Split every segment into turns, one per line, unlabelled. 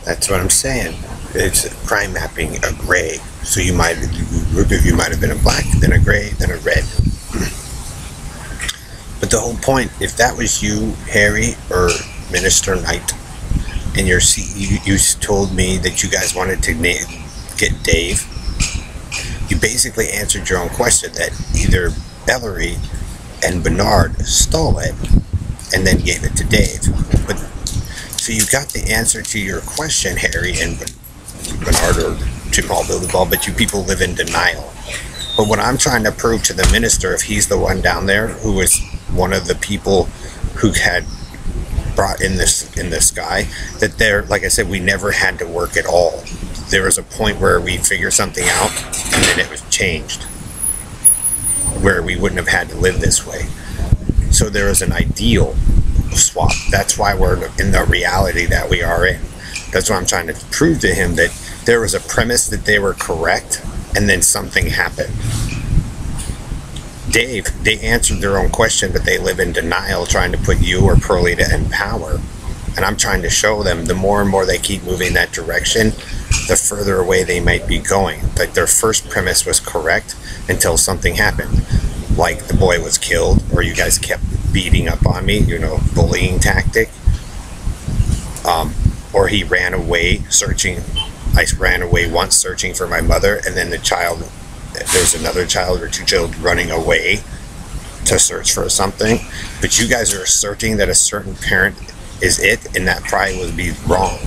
That's what I'm saying. It's crime mapping a gray. So you might, a group of you might have been a black, then a gray, then a red. But the whole point, if that was you, Harry, or Minister Knight, and you told me that you guys wanted to get Dave, you basically answered your own question that either Ellery and Bernard stole it and then gave it to Dave. But so you got the answer to your question, Harry and Bernard or Jamal Billaball, but you people live in denial. But what I'm trying to prove to the minister, if he's the one down there who was one of the people who had brought in this guy, that there, like I said, we never had to work at all. There was a point where we figured something out and then it was changed, where we wouldn't have had to live this way. So there is an ideal swap. That's why we're in the reality that we are in. That's what I'm trying to prove to him, that there was a premise that they were correct and then something happened. Dave, they answered their own question, but they live in denial, trying to put you or Perlita in power. And I'm trying to show them the more and more they keep moving that direction, the further away they might be going. Like their first premise was correct until something happened. Like the boy was killed, or you guys kept beating up on me, bullying tactic. Or he ran away searching. I ran away once searching for my mother, and then there's another child or two children running away to search for something. But you guys are asserting that a certain parent is it, and that probably would be wrong.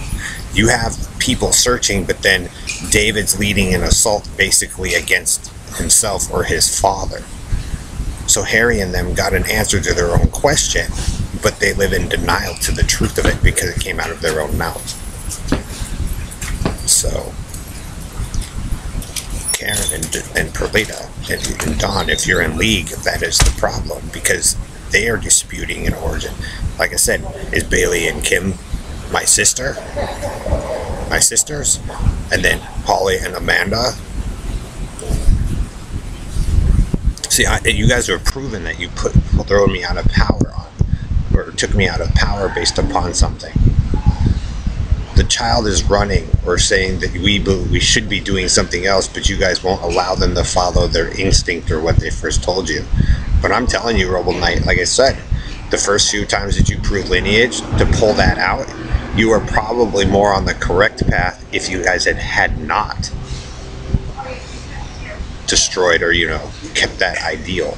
You have people searching, but then David's leading an assault basically against himself or his father. So Harry and them got an answer to their own question, but they live in denial to the truth of it because it came out of their own mouth. So Karen and Perlita and Dawn, if you're in league, that is the problem, because they are disputing an origin. Like I said, is Bailey and Kim my sisters? And then Holly and Amanda? See, you guys are proving that you throwing me out of power or took me out of power based upon something. The child is running or saying that we should be doing something else, but you guys won't allow them to follow their instinct or what they first told you. But I'm telling you, Robo Knight, like I said, the first few times that you prove lineage, to pull that out, you are probably more on the correct path if you guys had not destroyed or kept that ideal.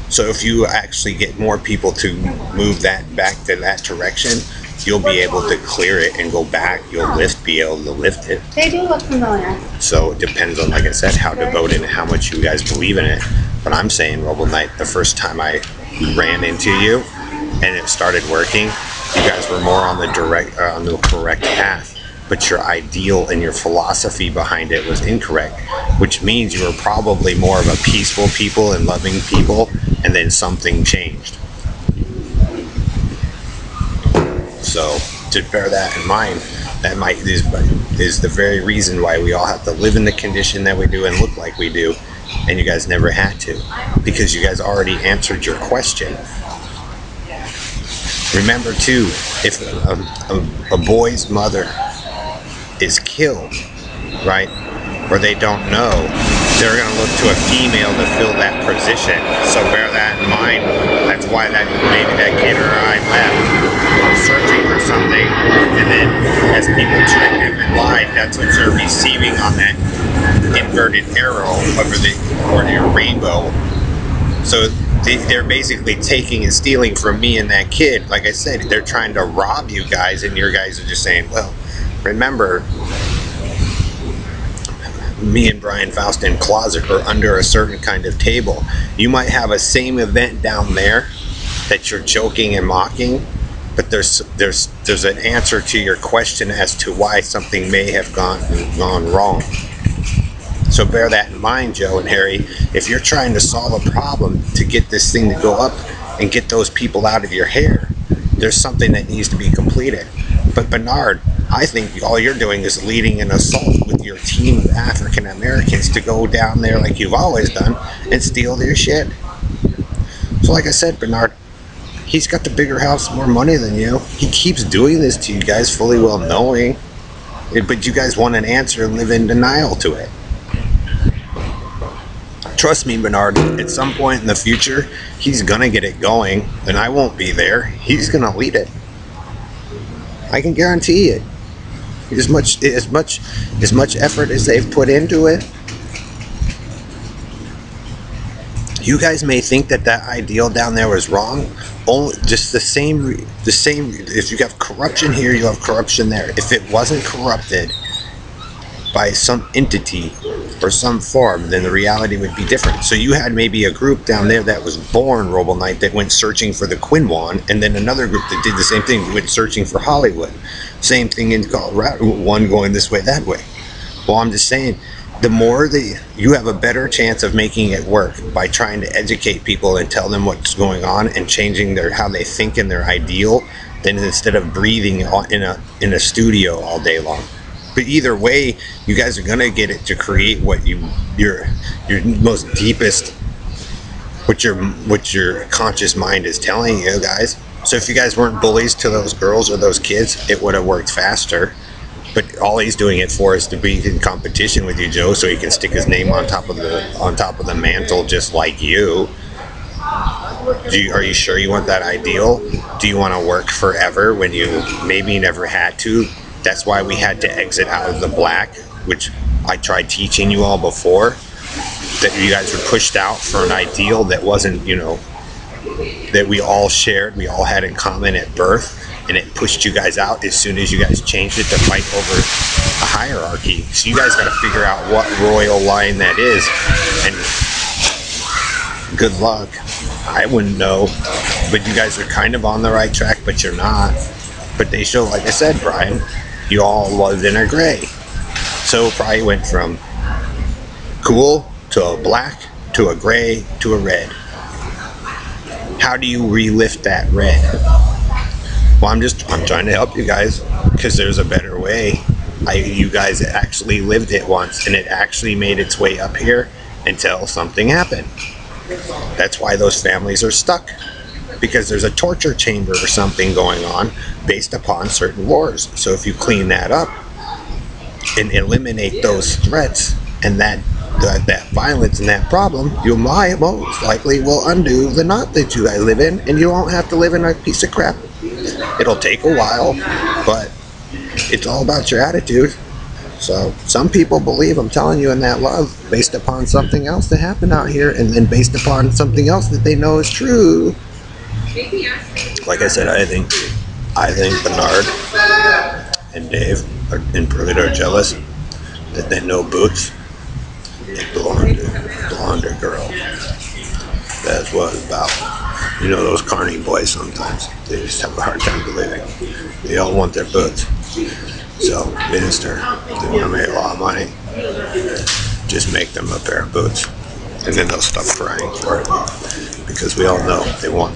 So if you actually get more people to move that back to that direction, you'll be able to clear it and go back. You'll be able to lift it.
They do look familiar.
So it depends on, like I said, how devoted and how much you guys believe in it. But I'm saying, Robo Knight, the first time I ran into you and it started working, you guys were more on the correct path. But your ideal and your philosophy behind it was incorrect, which means you were probably more of a peaceful people and loving people, and then something changed. So to bear that in mind, that is the very reason why we all have to live in the condition that we do and look like we do, and you guys never had to, because you guys already answered your question. Remember too, if a boy's mother is killed, right, or they don't know, they're going to look to a female to fill that position. So bear that in mind. That's why maybe that kid or I left searching for something, and then as people tricked him and lied, that's what they're receiving on that inverted arrow or your rainbow. So they're basically taking and stealing from me and that kid. Like I said, they're trying to rob you guys, and your guys are just saying, well, remember, me and Brian Faust in closet or under a certain kind of table. You might have a same event down there that you're joking and mocking, but there's an answer to your question as to why something may have gone wrong. So bear that in mind, Joe and Harry. If you're trying to solve a problem to get this thing to go up and get those people out of your hair, there's something that needs to be completed. But Bernard, I think all you're doing is leading an assault with your team of African Americans to go down there like you've always done and steal their shit. So like I said, Bernard, he's got the bigger house, more money than you. He keeps doing this to you guys fully well knowing. But you guys want an answer and live in denial to it. Trust me, Bernard, at some point in the future, he's going to get it going, and I won't be there. He's going to lead it. I can guarantee it. As much effort as they've put into it, you guys may think that ideal down there was wrong. Only just the same. If you have corruption here, you have corruption there. If it wasn't corrupted by some entity or some form, then the reality would be different. So you had maybe a group down there that was born Robo Knight that went searching for the Quinwan, and then another group that did the same thing, went searching for Hollywood. Same thing in Colorado, one going this way, that way. Well, I'm just saying, the more that you have a better chance of making it work by trying to educate people and tell them what's going on and changing how they think and their ideal, than instead of breathing in a studio all day long. But either way, you guys are gonna get it to create what your most deepest, what your conscious mind is telling you guys. So if you guys weren't bullies to those girls or those kids, it would have worked faster. But all he's doing it for is to be in competition with you, Joe, so he can stick his name on top of the mantle, just like you. Are you sure you want that ideal? Do you want to work forever when you maybe never had to? That's why we had to exit out of the black, which I tried teaching you all before, that you guys were pushed out for an ideal that wasn't, that we all shared, we all had in common at birth, and it pushed you guys out as soon as you guys changed it to fight over a hierarchy. So you guys got to figure out what royal line that is, and good luck. I wouldn't know, but you guys are kind of on the right track, but you're not. But they show, like I said, Brian, you all lived in a gray. So probably went from cool to a black to a gray to a red. How do you relift that red? Well, I'm trying to help you guys, because there's a better way. You guys actually lived it once, and it actually made its way up here until something happened. That's why those families are stuck, because there's a torture chamber or something going on based upon certain wars. So if you clean that up and eliminate those threats and that violence and that problem, you most likely will undo the knot that you guys live in, and you won't have to live in a piece of crap. It'll take a while, but it's all about your attitude. So some people believe, I'm telling you, in that love based upon something else that happened out here, and then based upon something else that they know is true. Like I said, I think Bernard and Dave and Pruitt are jealous that they know Boots, a blonde girl. That's what it's about. You know, those carny boys sometimes, they just have a hard time believing. They all want their boots. So, Minister, they want to make a lot of money, just make them a pair of boots. And then they'll stop crying for it. Because we all know they want